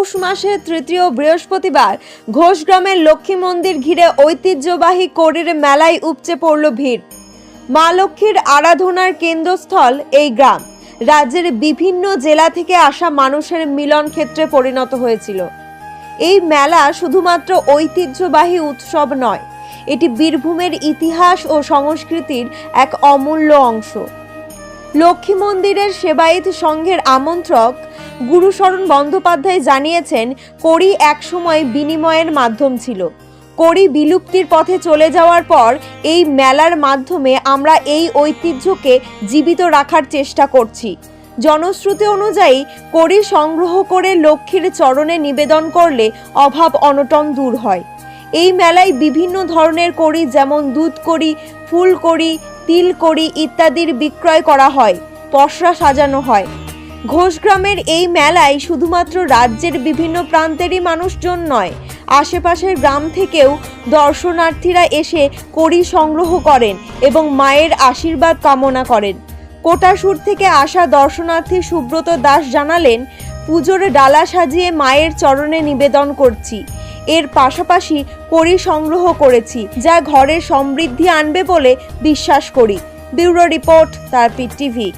পৌষ মাসের তৃতীয় বৃহস্পতিবার ঘোষগ্রামের লক্ষ্মী মন্দির ঘিরে ঐতিহ্যবাহী কোরির মেলায় উপচে পড়ল ভিড়। মা লক্ষ্মীর আরাধনার কেন্দ্রস্থল এই গ্রাম রাজ্যের বিভিন্ন জেলা থেকে আসা মানুষের মিলন ক্ষেত্রে পরিণত হয়েছিল। এই মেলা শুধুমাত্র ঐতিহ্যবাহী উৎসব নয়, এটি বীরভূমের ইতিহাস ও সংস্কৃতির এক অমূল্য অংশ। লক্ষ্মী মন্দিরের সেবায়েত সংঘের আমন্ত্রক গুরুশরণ বন্দ্যোপাধ্যায় জানিয়েছেন, কোরি একসময় বিনিময়ের মাধ্যম ছিল। কোরি বিলুপ্তির পথে চলে যাওয়ার পর এই মেলার মাধ্যমে আমরা এই ঐতিহ্যকে জীবিত রাখার চেষ্টা করছি। জনশ্রুতি অনুযায়ী কোরি সংগ্রহ করে লক্ষ্মীর চরণে নিবেদন করলে অভাব অনটন দূর হয়। এই মেলায় বিভিন্ন ধরনের কোরি যেমন দুধ কোরি, ফুল কোরি, তিল কোরি ইত্যাদির বিক্রয় করা হয়, পসরা সাজানো হয়। ঘোষগ্রামের এই মেলায় শুধুমাত্র রাজ্যের বিভিন্ন প্রান্তেরই মানুষজন নয়, আশেপাশের গ্রাম থেকেও দর্শনার্থীরা এসে কোরি সংগ্রহ করেন এবং মায়ের আশীর্বাদ কামনা করেন। কোটাসুর থেকে আসা দর্শনার্থী সুব্রত দাস জানালেন, পুজোর ডালা সাজিয়ে মায়ের চরণে নিবেদন করছি। এর পাশাপাশি কোরি সংগ্রহ করেছি, যা ঘরের সমৃদ্ধি আনবে বলে বিশ্বাস করি। Bureau report, Tarapith TV.